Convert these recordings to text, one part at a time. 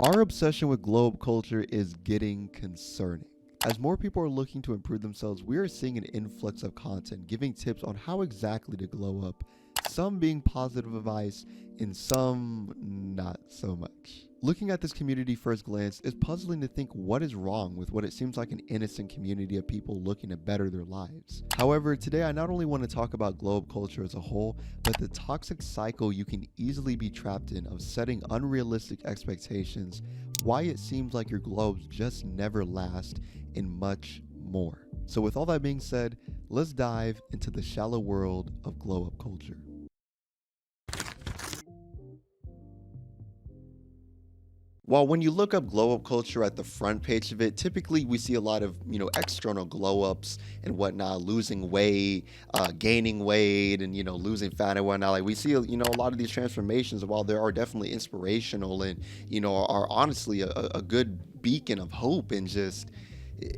Our obsession with glow up culture is getting concerning. As more people are looking to improve themselves, we are seeing an influx of content giving tips on how exactly to glow up, some being positive advice and some not so much. Looking at this community first glance, it's puzzling to think what is wrong with what it seems like an innocent community of people looking to better their lives. However, today I not only want to talk about glow up culture as a whole, but the toxic cycle you can easily be trapped in of setting unrealistic expectations, why it seems like your glow ups just never last, and much more. So with all that being said, let's dive into the shallow world of glow up culture. Well, when you look up glow up culture at the front page of it, typically we see a lot of, external glow ups and whatnot, losing weight, gaining weight, and, losing fat and whatnot. Like we see, a lot of these transformations, while they are definitely inspirational and, are honestly a good beacon of hope and just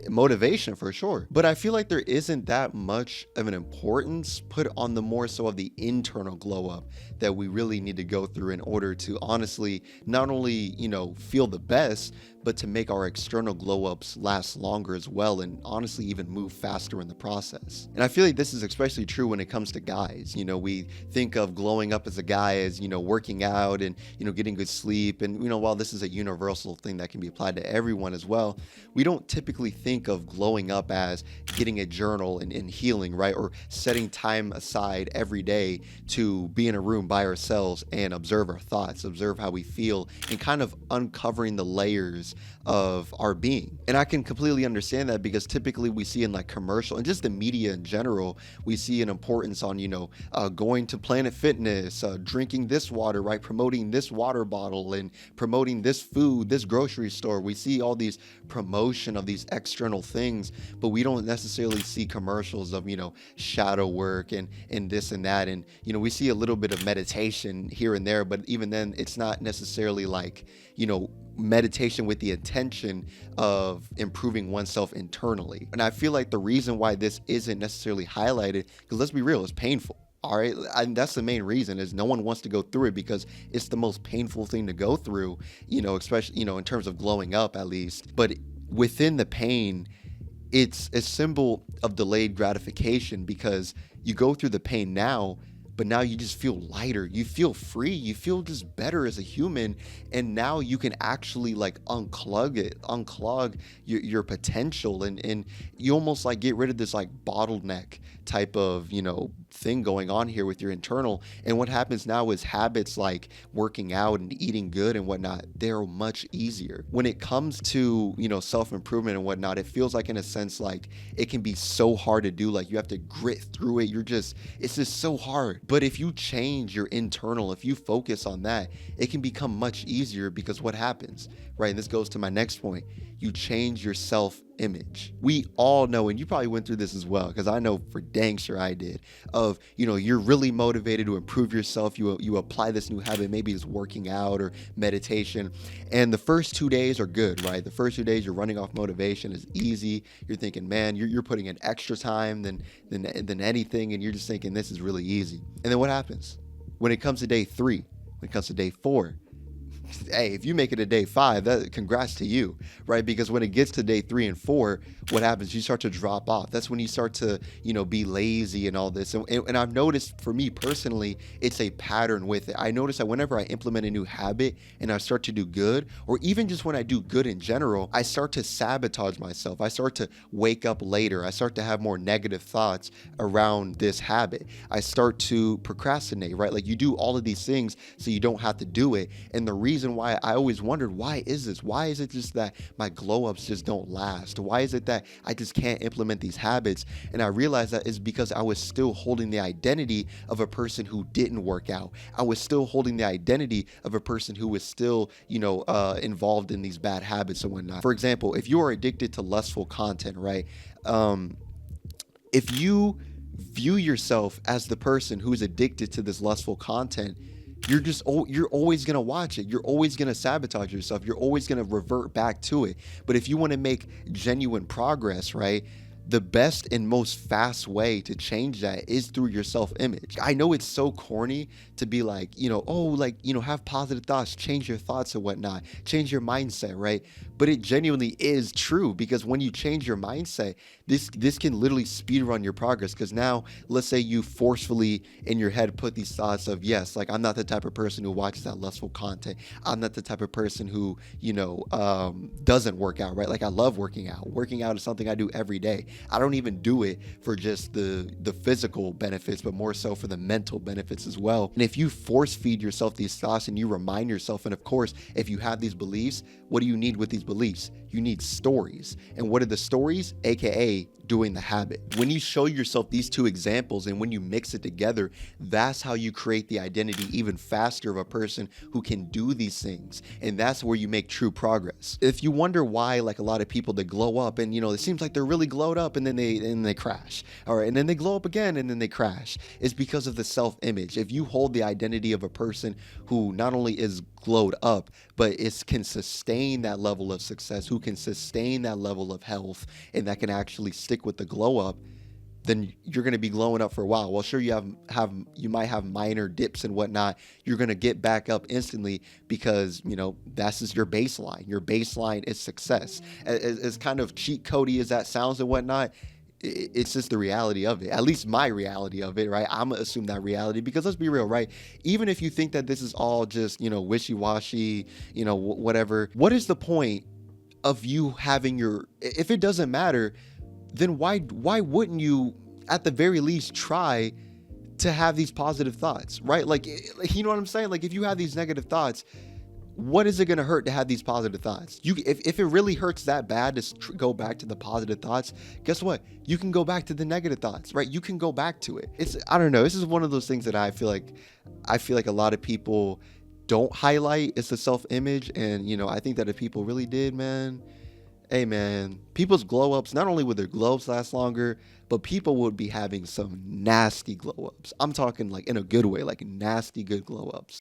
motivation for sure. But I feel like there isn't that much of an importance put on the more so of the internal glow up that we really need to go through in order to honestly not only, feel the best, but to make our external glow ups last longer as well, and honestly even move faster in the process. And I feel like this is especially true when it comes to guys. We think of glowing up as a guy as, working out and, getting good sleep. And, while this is a universal thing that can be applied to everyone as well, we don't typically think of glowing up as getting a journal and healing, right? Or setting time aside every day to be in a room by ourselves and observe our thoughts, observe how we feel, and kind of uncovering the layers of our being. And I can completely understand that because typically we see in like commercial and just the media in general, we see an importance on, going to Planet Fitness, drinking this water, right? Promoting this water bottle and promoting this food, this grocery store. We see all these promotion of these external things, but we don't necessarily see commercials of, shadow work and this and that. And, we see a little bit of meditation here and there, but even then it's not necessarily like, meditation with the intention of improving oneself internally. And I feel like the reason why this isn't necessarily highlighted, because let's be real, it's painful. All right. And that's the main reason is no one wants to go through it because it's the most painful thing to go through, especially, in terms of glowing up at least. But within the pain, it's a symbol of delayed gratification because you go through the pain now, but now you just feel lighter, you feel free, you feel just better as a human, and now you can actually like unclog your potential, and you almost like get rid of this like bottleneck type of thing going on here with your internal. And what happens now is habits like working out and eating good and whatnot, they're much easier. When it comes to self-improvement and whatnot, it feels like in a sense like it can be so hard to do, like you have to grit through it, it's just so hard. But if you change your internal, if you focus on that, it can become much easier because what happens, right? And this goes to my next point. You change your self-image. We all know, and you probably went through this as well, because I know for dang sure I did, of, you're really motivated to improve yourself. You apply this new habit, maybe it's working out or meditation. And the first 2 days are good, right? The first 2 days you're running off motivation is easy. You're thinking, man, you're putting in extra time than anything. And you're just thinking this is really easy. And then what happens? When it comes to day 3, when it comes to day 4, hey, if you make it to day 5, that congrats to you, right? Because when it gets to day 3 and 4, what happens? You start to drop off. That's when you start to, be lazy and all this. And I've noticed for me personally, it's a pattern with it. I notice that whenever I implement a new habit and I start to do good, or even just when I do good in general, I start to sabotage myself. I start to wake up later. I start to have more negative thoughts around this habit. I start to procrastinate, right? Like you do all of these things so you don't have to do it. And the reason why I always wondered, why is this? Why is it just that my glow ups just don't last? Why is it that I just can't implement these habits? And I realized that is because I was still holding the identity of a person who didn't work out. I was still holding the identity of a person who was still, involved in these bad habits and whatnot. For example, if you are addicted to lustful content, right? If you view yourself as the person who's addicted to this lustful content, you're always going to watch it. You're always going to sabotage yourself. You're always going to revert back to it. But if you want to make genuine progress, right? the best and most fast way to change that is through your self-image. I know it's so corny to be like, oh, like, have positive thoughts, change your thoughts and whatnot, change your mindset, right? But it genuinely is true, because when you change your mindset, this can literally speed run your progress. Because now, let's say you forcefully in your head put these thoughts of, yes, like, I'm not the type of person who watches that lustful content. I'm not the type of person who, doesn't work out, right? Like, I love working out. Working out is something I do every day. I don't even do it for just the physical benefits, but more so for the mental benefits as well. And if you force feed yourself these thoughts and you remind yourself, and of course, if you have these beliefs, what do you need with these beliefs? You need stories. And what are the stories? AKA doing the habit. When you show yourself these two examples and when you mix it together, that's how you create the identity even faster of a person who can do these things. And that's where you make true progress. If you wonder why, like, a lot of people that glow up and, it seems like they're really glowed up and then they crash. All right. And then they glow up again and then they crash. It's because of the self-image. If you hold the identity of a person who not only is glowed up, but can sustain that level of success, who can sustain that level of health, and that can actually stick with the glow up, then you're going to be glowing up for a while. Well, sure, you might have minor dips and whatnot. You're going to get back up instantly because, that's just your baseline. Your baseline is success. As kind of cheat codey as that sounds and whatnot, it's just the reality of it. At least my reality of it, right? I'm gonna assume that reality, because let's be real, right? Even if you think that this is all just, wishy-washy, whatever, what is the point of you having if it doesn't matter, then why wouldn't you at the very least try to have these positive thoughts, right? Like, you know what I'm saying? Like, if you have these negative thoughts, what is it going to hurt to have these positive thoughts? If it really hurts that bad to go back to the positive thoughts, guess what? You can go back to the negative thoughts, right? You can go back to it. I don't know. This is one of those things that I feel like a lot of people don't highlight. It's the self-image. And, I think that if people really did, man, hey, man, people's glow-ups, not only would their glow-ups last longer, but people would be having some nasty glow-ups. I'm talking like in a good way, like nasty good glow-ups.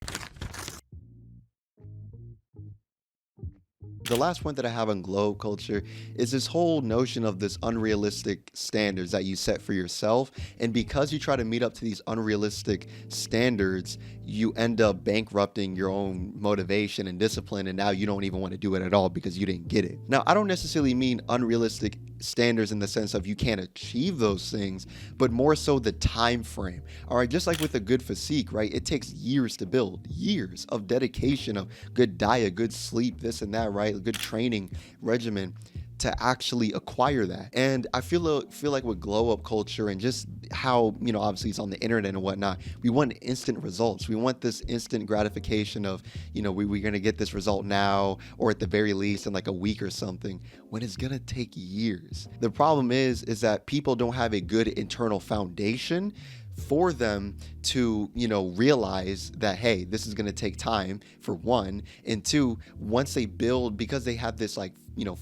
The last point that I have on glow culture is this whole notion of this unrealistic standards that you set for yourself. And because you try to meet up to these unrealistic standards, you end up bankrupting your own motivation and discipline. And now you don't even want to do it at all because you didn't get it. Now, I don't necessarily mean unrealistic standards in the sense of you can't achieve those things, but more so the time frame. All right, just like with a good physique, right? It takes years to build, years of dedication, of good diet, good sleep, this and that, right? Good training regimen to actually acquire that. And I feel like with glow up culture and just how, obviously it's on the internet and whatnot, we want instant results. We want this instant gratification of, we're going to get this result now, or at the very least in like a week or something, when it's going to take years. The problem is that people don't have a good internal foundation for them to, realize that, hey, this is going to take time, for one, and two, once they build, because they have this like,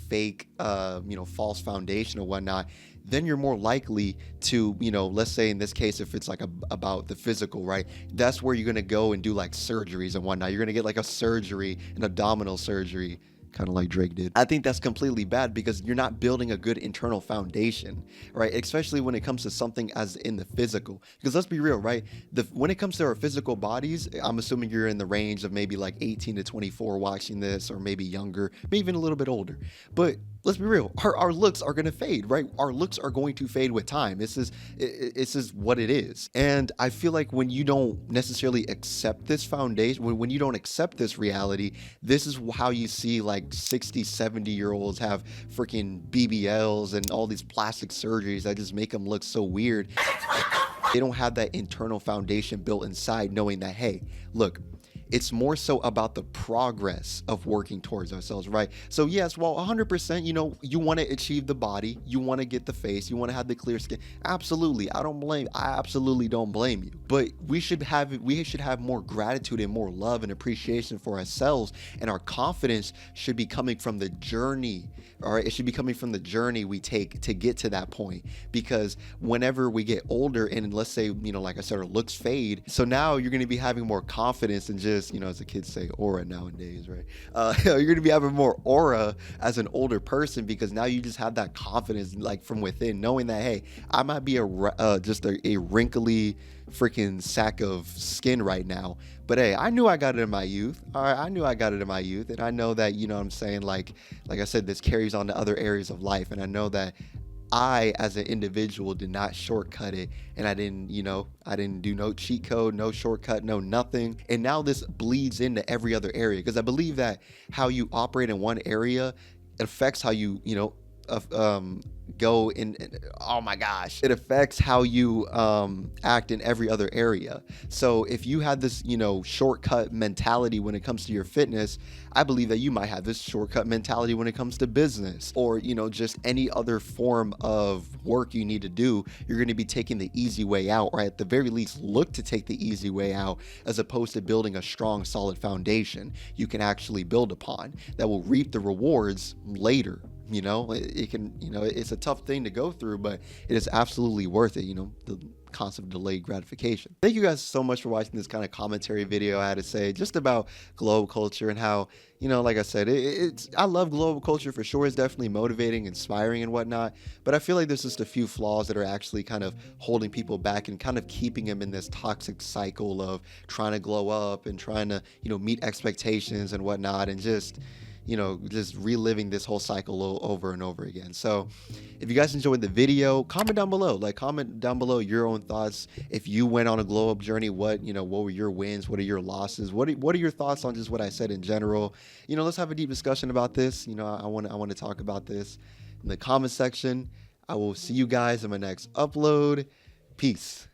fake, false foundation or whatnot, then you're more likely to, let's say in this case, if it's like about the physical, right? That's where you're going to go and do like surgeries and whatnot. You're going to get like a surgery, an abdominal surgery, kind of like Drake did. I think that's completely bad because you're not building a good internal foundation, right? Especially when it comes to something as in the physical. Because let's be real, right? When it comes to our physical bodies, I'm assuming you're in the range of maybe like 18 to 24 watching this, or maybe younger, maybe even a little bit older. But let's be real, our looks are going to fade, right? Our looks are going to fade with time. It's just what it is. And I feel like when you don't necessarily accept this foundation, when you don't accept this reality, this is how you see like 60, 70-year-olds have freaking BBLs and all these plastic surgeries that just make them look so weird. They don't have that internal foundation built inside, knowing that, hey, look, it's more so about the progress of working towards ourselves, right? So yes, well, 100%, you want to achieve the body, you want to get the face, you want to have the clear skin. Absolutely. I absolutely don't blame you. But we should have more gratitude and more love and appreciation for ourselves, and our confidence should be coming from the journey. All right, it should be coming from the journey we take to get to that point. Because whenever we get older and let's say, like I said, our looks fade, so now you're going to be having more confidence and just this, as the kids say, aura nowadays, right? You're gonna be having more aura as an older person because now you just have that confidence, like from within, knowing that hey, I might be just a wrinkly freaking sack of skin right now, but hey, I knew I got it in my youth. All right, I knew I got it in my youth, and I know that what I'm saying, like I said, this carries on to other areas of life, and I know that I, as an individual, did not shortcut it, and I didn't do no cheat code, no shortcut, no nothing. And now this bleeds into every other area because I believe that how you operate in one area affects how of, go in. Oh my gosh, it affects how you act in every other area. So if you had this shortcut mentality when it comes to your fitness, I believe that you might have this shortcut mentality when it comes to business or just any other form of work you need to do. You're going to be taking the easy way out, or at the very least look to take the easy way out, as opposed to building a strong solid foundation you can actually build upon that will reap the rewards later. It's a tough thing to go through, but it is absolutely worth it. The concept of delayed gratification. Thank you guys so much for watching this kind of commentary video I had to say just about global culture and how, like I said, I love global culture for sure. It's definitely motivating, inspiring, and whatnot. But I feel like there's just a few flaws that are actually kind of holding people back and kind of keeping them in this toxic cycle of trying to glow up and trying to, meet expectations and whatnot, and just reliving this whole cycle over and over again. So if you guys enjoyed the video, comment down below your own thoughts. If you went on a glow up journey, what were your wins? What are your losses? What are your thoughts on just what I said in general? Let's have a deep discussion about this. I want to talk about this in the comment section. I will see you guys in my next upload. Peace.